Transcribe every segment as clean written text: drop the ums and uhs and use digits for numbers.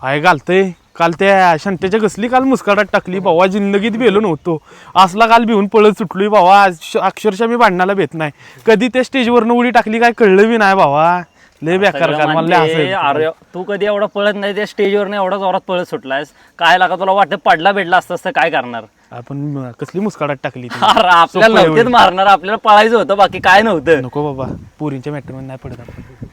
आहे घालतंय. काल त्या शंट्याच्या कसली काल मुस्काटात टाकली बाबा, जिंदगीत बेलो नव्हतो असला. काल भिवून पळत सुटलोय बाबा. अक्षरशः मी भांडणाला भेट नाही. कधी त्या स्टेजवरनं उडी टाकली काय कळलं बी नाही बाबा. लय बेकार काल मला लय अरे तू कधी एवढा पळत नाही त्या स्टेजवर एवढा जोरात पळत सुटलायस काय लागा तुला वाटतं पडला भेटला असतं काय करणार. आपण कसली मुस्काटात टाकली ती. अरे आपल्याला नव्हतेच मारणार, आपल्याला पळायचं होतं बाकी काय नव्हतं. नको बाबा, पोरींच्या मॅटरमध्ये नाही पडत आपण.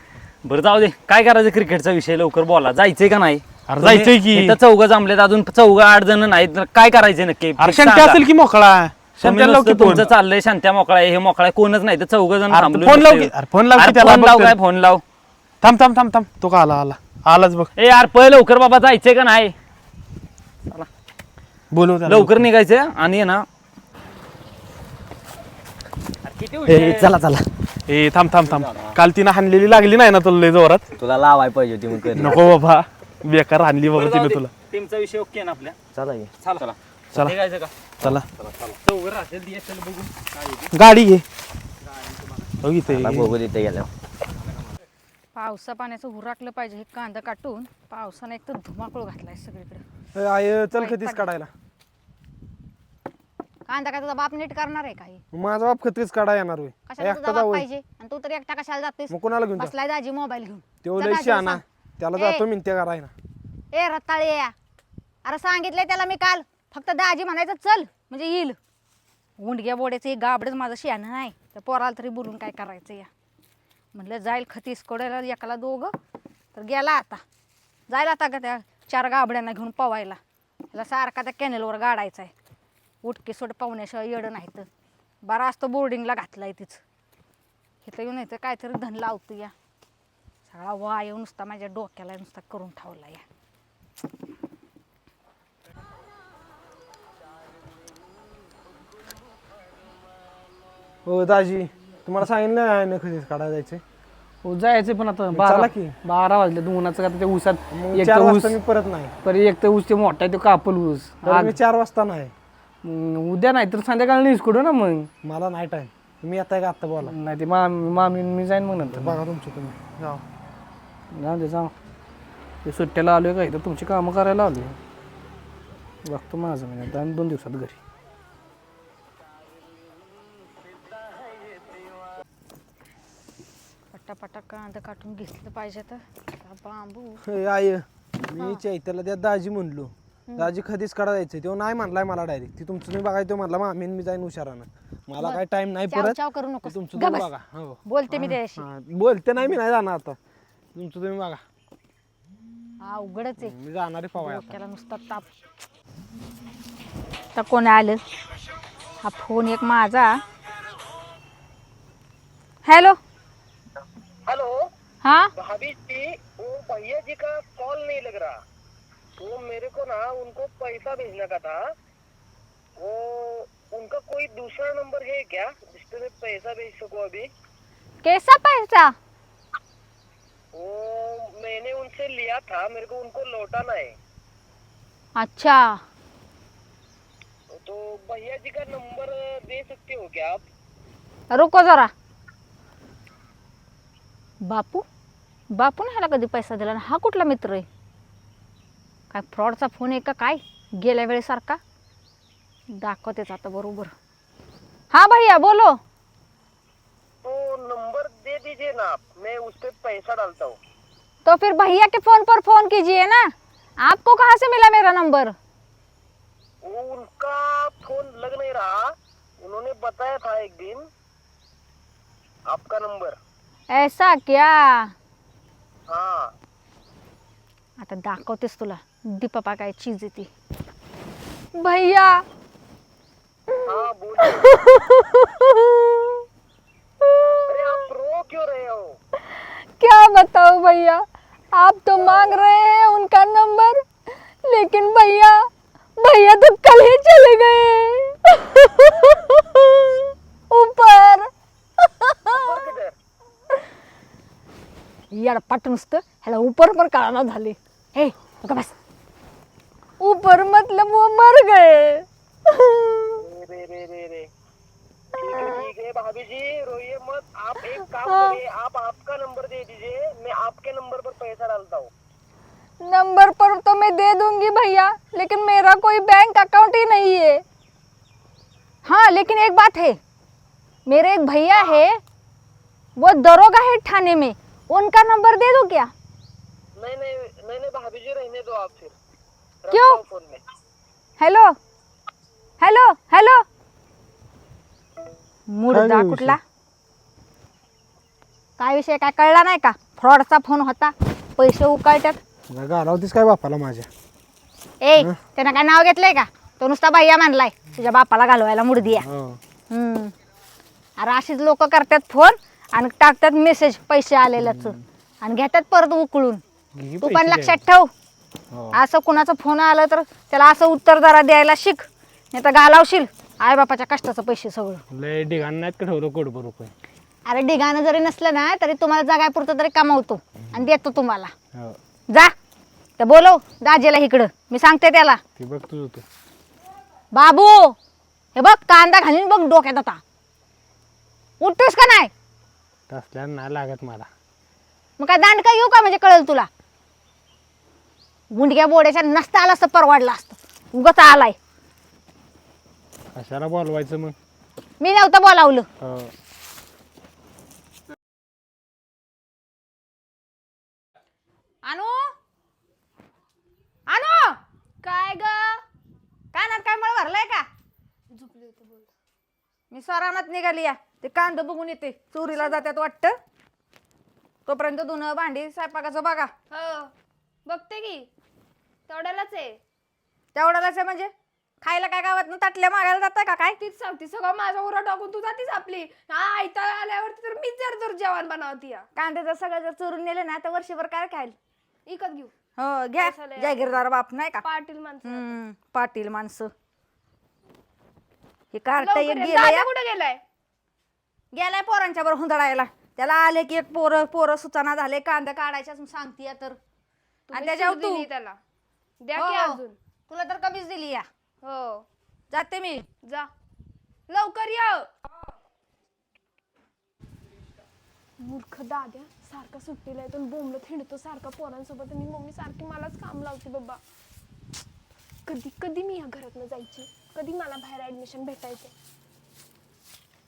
बरं जाऊ दे, काय करायचं क्रिकेटचा विषय लवकर बोला. जायचंय का नाही? अरे जायचंय की. इथं 4 जमलेत, अजून 8 जण नाहीत. तर काय करायचं नक्की? शंट्या असेल की मोकळा. तुमचं चाललंय शांत्या मोकळा आहे, हे मोकळा आहे, कोणच नाही. तर 4 जण फोन लाव की. फोन लाव की त्याला. फोन लाव काय? फोन लाव. थांब थांब थांब थांब. तो का आलाच बघ. ए यार पळ लवकर बाबा, जायचंय का नाही? बोलव लवकर निघायचं आणि ना चला चला. ए थांब थांब थांब. काल तिनं हाणलेली लागली नाही ना तुला लय जोरात? तुला लावाय पाहिजे होती मग. नको बाबा, बेकार हाणली बाबा तिने तुला. टीमचा विषय ओके ना आपल्या? चला चला चला निघायचं का? चला. 4 राहतील ती असेल बघू काय. गाडी घे. हो इथे बघू तिथे गेल्यावर. पावसा पाण्याचं हुराकलं पाहिजे. हे कांदा काटून पावसाने एक तर धुमाकूळ घातलाय सगळीकडे. आय चल खतीच काढायला. कांदा काय तुझा बाप नीट करणार आहे काही? माझा बाप खतीच काढा येणार होय. कशाला तुझा बाप पाहिजे? आणि तू तरी एकटा कशाला जातोस? मग कोणाला घेऊन बसलाय दाजी मोबाईल घेऊन. तो जा लय दाजीला शहाणा. सांग. त्याला ए. जातो मिनत्या करायला. ए रताळे या. अरे सांगितलंय त्याला मी काल, फक्त दाजी म्हणायचं चल म्हणजे येईल. उंडग्या बोड्याचं एक गाबडच माझं शहाणं नाही. त्या पोराला तरी बोलून काय करायचं या. म्हटलं जाईल खतीस कोड्याला एकाला 2 तर गेला आता. जायला आता का त्या 4 गाबड्यांना घेऊन पवायला. त्याला सारखा त्या कॅनेलवर गाडायचा आहे. उठकी सोड पाहुण्याशिवाय येडं नाही तर. बरा असतो बोर्डिंगला घातलाय तिचं. इथं येऊन येतं काहीतरी धन लावतो या. सगळा वाय नुसता माझ्या डोक्याला नुसता करून ठेवला या. हो दाजी, तुम्हाला सांगितलं आहे ना खतीच काढायला जायचंय. हो जायचं पण आता चला की. 12 वाजले. उन्हाचं का त्या ऊसात एक 4 तर वाजता ऊस मी परत नाही. पर एक तर ऊस ते मोठा आहे तो कापल ऊस. तर मी 4 वाजता नाही. उद्या नाही तर संध्याकाळी निसकडू ना मग. मला नाही टाइम. तुम्ही येताय का आता बोला. नाही ते मामी मी जाईन मग नंतर. बघा तुमचं तुम्ही जाऊ. जाऊ दे जाऊ. ते सुट्ट्याला आलोय काय तर तुमची कामं करायला आलोय. बघतो माझं मी आता 2 दिवसात घरी. पटापटा कांदा काटून घेतलं पाहिजे तर. बांबू हे आय मी चैत्याला त्या दाजी म्हणलो, दाजी खतीच काढा जायचंय. तो नाही म्हणलाय मला डायरेक्ट. ती तुमचं तुम्ही बघाय तो म्हणला मामीन मी जाईन हुशारानं. मला काय टाइम नाही चाव परत. चाव करू नको. तुमचं तुम्ही बघा. हो बोलते मी त्याशी. हा, बोलते नाही मी नाही जाणार आता. तुमचं तुम्ही बघा. अवघडच आहे. मी जाणार आहे पवाय आता. डोक्याला नुसता ताप. तर कोण आलं? हा फोन एक माझा. हॅलो. हेलो हाँ भाभी जी, वो भैया जी का कॉल नहीं लग रहा. वो मेरे को ना उनको पैसा भेजने का था. वो उनका कोई दूसरा नंबर है क्या जिसपे मैं पैसा भेज सकूं अभी? कैसा पैसा? वो मैंने उनसे लिया था, मेरे को उनको लौटाना है. अच्छा तो भैया जी का नंबर दे सकते हो क्या आप? रुको जरा. बापू बापून ह्याला कधी पैसा दिला ना? हा कुठला मित्र आहे? काय फ्रॉडचा फोन आहे का काय? गेल्या वेळेसारखा दाखवतेच आता बरोबर. हाँ भैया बोलो. तो नंबर दे दीजिए ना आप, मैं उस पे पैसा डालता हूँ. तो फिर भैया के फोन पर फोन कीजिए ना. आपको कहाँ से मिला मेरा नंबर? वो उनका फोन लग नहीं रहा. उन्होंने बताया था एक दिन आपका नंबर. ऐसा क्या? हाँ आता दाखवतेस तुला दीपा काय चीज आहे ती. भैया हाँ बोलिए. अरे आप रो क्यों रहे हो? क्या बताओ भैया, आप तो मांग रहे हैं उनका नंबर, लेकिन भैया भैया तो कल ही चले गए ऊपर. ऊपर किधर? यार पट नुसतं ह्याला ऊपर पण कळाना झाले. हे बघा बस. ऊपर मतलब वो मर गए. रे रे रे रे. ठीक है भाभी जी, रोइए मत. आप एक काम करिए, आप आपका नंबर दे दीजिए, मैं आपके नंबर पर पैसा डालता हूँ. नंबर पर तो मैं दे दूंगी भैया, लेकिन मेरा कोई बैंक अकाउंट ही नहीं है। हाँ लेकिन एक बात है, मेरे एक भैया है, वो दरोगा है थाने में, उनका नंबर दे दूं क्या? नहीं नहीं नहीं नहीं भाभी जी, रहने दो आप फिर। क्यों? रखता हूँ फोन में। हॅलो हॅलो हॅलो, मुर्दा कुठला? काय विषय काय कळला नाही का? फ्रॉडचा फोन होता, पैसे उकळतात. घालावतीस काय बापाला माझ्या? ए त्यानं काय नाव घेतलंय का? तो नुसता भैया मानलाय, तुझ्या बापाला घालवायला मुर्दिया. अरे अशीच लोक करतात फोन आणि टाकतात मेसेज पैसे आलेल्याच आणि घेतात परत उकळून. तू पण लक्षात ठेव, असं कुणाचा फोन आलं तर त्याला असं उत्तर जरा द्यायला शिक, नाही तर घालावशील आई बापाच्या कष्टाचं पैसे सगळं. लय ढिगाण नाहीत का ठेवलं कोटभर रुपये? अरे ढिगाणं जरी नसलं ना तरी तुम्हाला जगायपुरतं तरी कमावतो आणि देतो तुम्हाला. हो. जा तर बोलव दाजेला इकडं, मी सांगते त्याला. ते बघ तुझं होतं. बाबू हे बघ, कांदा घालीन बघ डोक्यात आता. उठतोस का नाही? तसल्यानं नाही लागत मला. मग काय दांड काय घेऊ का म्हणजे कळेल तुला? गुंडग्या बोड्याच्या नसता आला असतं परवाडलं असतं, उगाच आलाय. कशाला बोलवायचं मग? मी नव्हतं बोलावलं. हो. आणू आणू, काय ग कानात काय मळ भरलाय का? झोपले होते बोल. मी सरानात निघाली या, ते कांद बघून येते, चोरीला जातात वाटतं. तोपर्यंत धुणं भांडी स्वयंपाकाचं बघा. हो बघते की, तेवढ्यालाच आहे. तेवढ्यालाच आहे म्हणजे खायला काय गावात ताटल्या मागायला जाताय का काय? तीच सांगते, सगळं माझ्या उरा टाकून तू जातीस आपली. हा आयता आल्यावरती तर मीच जर जेवण बनवती. कांदे जर सगळं जर चोरून नेले ना तर वर्षभर काय खाईल? इकत घेऊ. हो घ्या, चालेल. जागीरदार बाप नाही का? पाटील माणसं. पाटील माणसं. हे कार्ट लवकर एक ये. गेलंय, दादा कुठे गेलाय? गेलाय पोरांच्या बरोबर हुंदडायला. त्याला आले की एक पोरं सुचाना झाले, कांदा काढायच्या सांगतीय तर. आणि तुम्ही त्याच्यावर सूट तू दिली त्याला द्या हो, की हो. अजून. तुला तर कमीच दिली या. हो जाते मी. जा लवकर ये. मूर्ख दाद्या सारखा सुट्टीला येतो आणि बोंबलत हिंडतो सारखा पोरांसोबत, आणि मम्मी सारखी मलाच काम लावते बाबा. कधी कधी मी या घरातनं जायची, कधी मला बाहेर ऍडमिशन भेटायचे.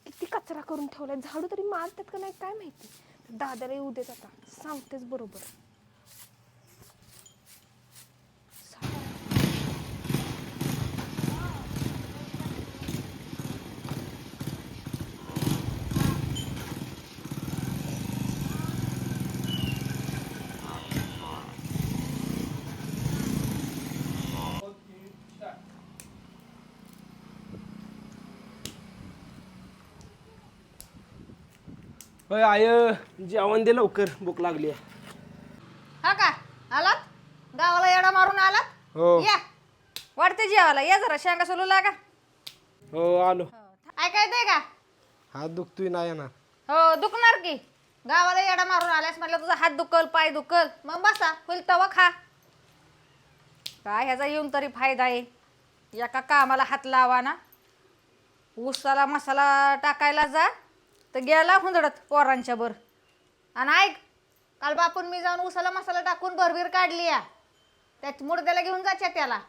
किती कचरा करून ठेवलाय, झाडू तरी मारतात का नाही काय माहिती. दादाला येऊ देत आता, सांगतेच बरोबर. आय जेवण दे लवकर, भूक लागली. हा का आलात? गावाला येडा मारून आलात? हो या वाटते जेवायला, या जरा शेंगा सोलू लागा. हो आलो. ऐकाय येतंय का? हात दुखतोय नाही ना. हो दुखणार की, गावाला येडा मारून आल्यास म्हटलं तुझा हात दुखल पाय दुखल, मग बसा होईल तवा खा. काय ह्याचा येऊन तरी फायदा आहे? एका कामाला हात लावा ना. ऊसाला मसाला टाकायला जा तर गेला हुंदडत पोरांच्या बर. आणि ऐक, काल बापून मी जाऊन ऊसाला मसाला टाकून भरभीर काढली या, त्यात मुडद्याला घेऊन जायच्या त्याला.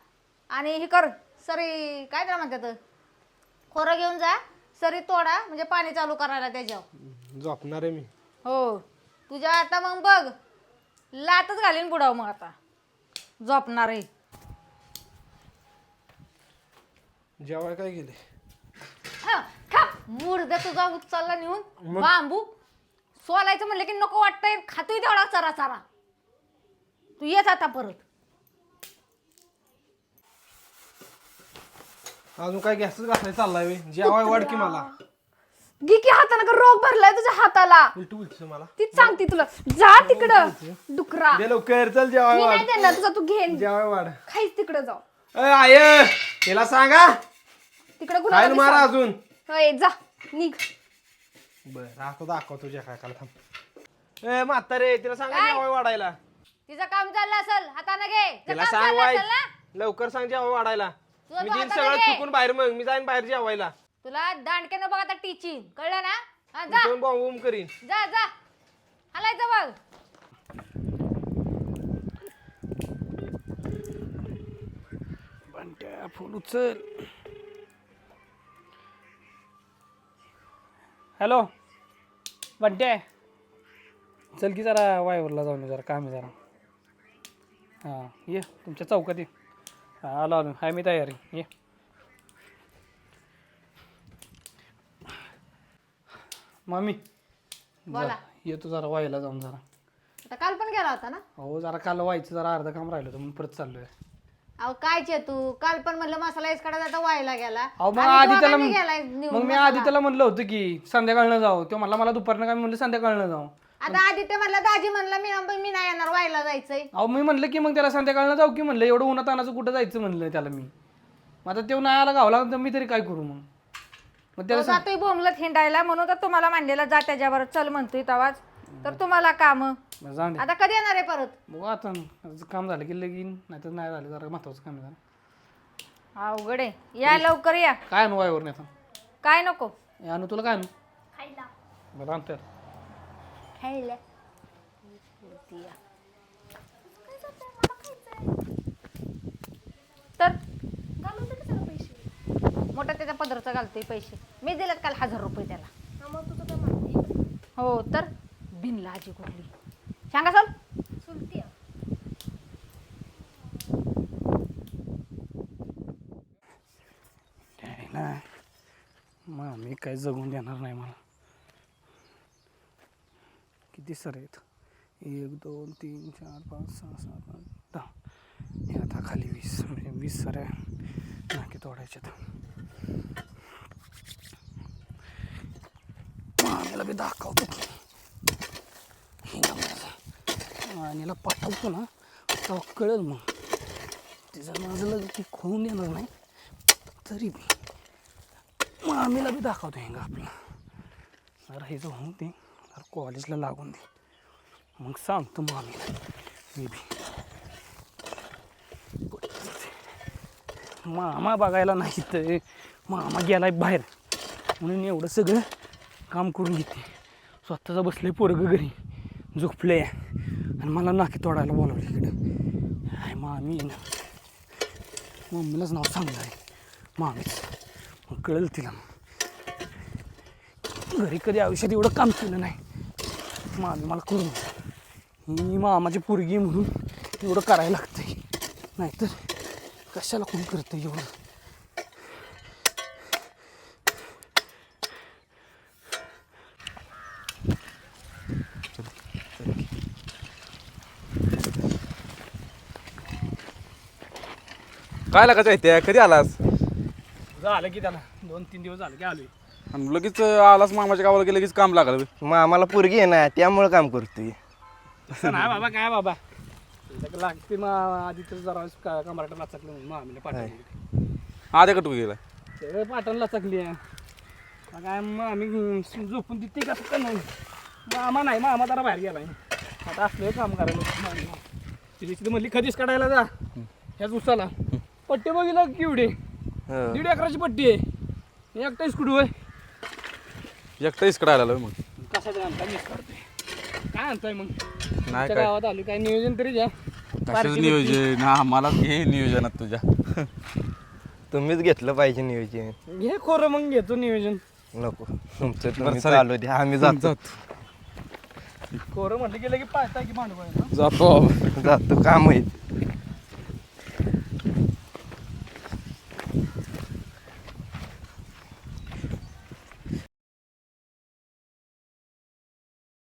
आणि हे कर सरी, काय त्याला म्हणतात, खोरं घेऊन जा, सरी तोडा म्हणजे पाणी चालू करायला त्याच्यावर. झोपणार आहे मी. हो तुझ्या आता मग बघ लातच घालीन बुडाव मग आता झोपणार आहे. जेवाय काय गेले? खा मुर्दा तुझा उचलला नेऊन बांबू सोलायचं म्हणलं की नको वाटतंय, खातोय तेवढा चरा चरा. तू येत आता परत. अजून काय गॅसच घासायला चाललाय? जेवाय वाढ की मला. घे की हाताला, का रोग भरलाय तुझ्या हाताला? उलट उलट मला तीच सांगते तुला, जा तिकडं डुकरा. दे लवकर, चल जेवाय मी वाढ. नाही देणार तुझा, तू घेन जेवाय वाढ. खाईच तिकडं जाऊ. आय तिला सांगा तिकडं काय कुणाला मारा दिसा. अजून. होय जा निघ. बर आता दाखवतो जे काय काल. थांब म्हातारे, तिला सांगा जेवाय वाढायला. तिचं काम चाललं असेल हाताने घे. तिचं तिला काम सांग चाललं वाय असेल ना? लवकर सांग जेवाय वाढायला. तुझं मी तू दिन हाताने सगळं घे. चुकून बाहेर, मग मी जाईन बाहेर जेवायला. तुला दांडक्यानं बघ आता टीचिंग कळलं ना? हा, जा दोन बॉम्ब करीन. जा जा हलायचं बघ. फोन उचल. हॅलो बंटे, चल की जरा वायवरला जाऊन ये, जरा काम आहे जरा. हां ये तुमच्या चौकात ये. हां आलो आलो, हाय मी तयारी, ये. मामी बोला. येतो जरा वायला जाऊन जरा. आता काल पण गेला होता ना. हो जरा काल व्हायचं, जरा अर्ध काम राहिलं होतं म्हणून परत चाललोय. अहो काय तू काल पण म्हणलं मसाला इसकडे जाता व्हायला गेला. अहो मग आणि आधी त्याला दोघांनी गेलाय निवडून मग मी मसाला. आधी त्याला म्हणलं होतं की संध्याकाळनं जाऊ. तो म्हणला दुपारनं काय, मी म्हणलं संध्याकाळनं जाऊ. आता आदित्य म्हणलं दाजी म्हणलं मी नाही येणार व्हायला जायचंय. अहो मी म्हणलं की मग त्याला संध्याकाळनं जाऊ की, म्हणलं एवढं उन्हात तानाचं कुठं जायचं म्हणलं त्याला मी. मग आता तो नाही आला गावला तर मी तरी काय करू मग. मग त्याला तो जातोय बोंबलत हिंडायला म्हणून तर तुम्हाला मांडलेला जा त्याच्यावर चल म्हणतोय तवाच. तर तुम्हाला काम बरं, जाऊन दे. आता कधी येणार आहे परत. बघू आता काम झालं की लगीन, नाही तर नाही झालं जरा महत्वाचं काम आहे जरा. अवघड आहे. या लवकर या. काय आणू वायवर नाही आता काय नको आणू तुला, काय आणू बरं आणतो. खायला. तर मोठा त्याच्या पदरचा घालतोय पैसे. मी दिलेत काल 1000 रुपये त्याला. हो तर बिनलाजी कुठली सांगा सर. नाही मग मी काय जगून देणार नाही मला. किती सर आहेत, 1 2 3 4 5 6 7 8 10. हे आता खाली 20, म्हणजे 20 सर आहे नाकी तोडायच्यात. मामीला बी दाखवतो की मामीला पाठवतो ना तेव्हा कळेल. मग तिचं माझं ती खोवून देणार नाही तरी बी मामीला बी दाखवतो हेंगा आपला. जरा हे जो होऊन दे, कॉलेजला लागून दे, मग सांगतो मामीला मी बी. मामा बघायला नाही तर मामा गेलाय बाहेर म्हणून एवढं सगळं काम करून घेते. स्वतःचा बसले पोरगं घरी झोपले आणि मला नाकी तोडायला बोलावलं इकडं. हाय मामी ना, मम्मीलाच नाव सांगणार आहे मामीच. मग कळेल तिला. घरी कधी आयुष्यात एवढं काम केलं नाही मामी मला करून. ही मामाची पोरगी म्हणून एवढं करायला लागतंय, नाहीतर कशाला कोण करतं एवढं. काय लागायचं आहे कधी आलास? झालं की त्याला 2-3 दिवस झालं की आलोय. आणि लगेच आलास मामाच्या गावाला की लगेच काम लागलं. मग आम्हाला पोरगी आहे ना त्यामुळं काम करतोय. तसं नाही बाबा, काय बाबा लागते मग. आधी तर जरा कमराटा लाचकलं म्हणून मामीला पाठवली. आधी का तू गेला? सगळं पाठवून लाचकली आहे. काय मग आम्ही झोपून देते का तुका नाही. मामा नाही, मामा जरा बाहेर गेलाय. आता असलं काम करायला तिथे म्हणली कधीच काढायला जा ह्याच उसाला. पट्टी बघितला केवढे 1.5 एकराची पट्टी आहे. एकटाच कुठं होय एकटा इकडे आला मग कशाचं आणता मिस काढतोय. काय आणताय मग नाही तुमच्या काय गावात आलो, काय नियोजन तरी द्या. कशाचं नियोजन? हा मला घे नियोजनात तुझ्या. तुम्हीच घेतलं पाहिजे नियोजन. घे खोरं मग घेतो नियोजन. नको तुमचं बरं, तुम्ही चालेल. चालू द्या, आम्ही जातो. खोरं म्हटलं गेलं की पाहता की भांडवल. जातो जातो काम आहे.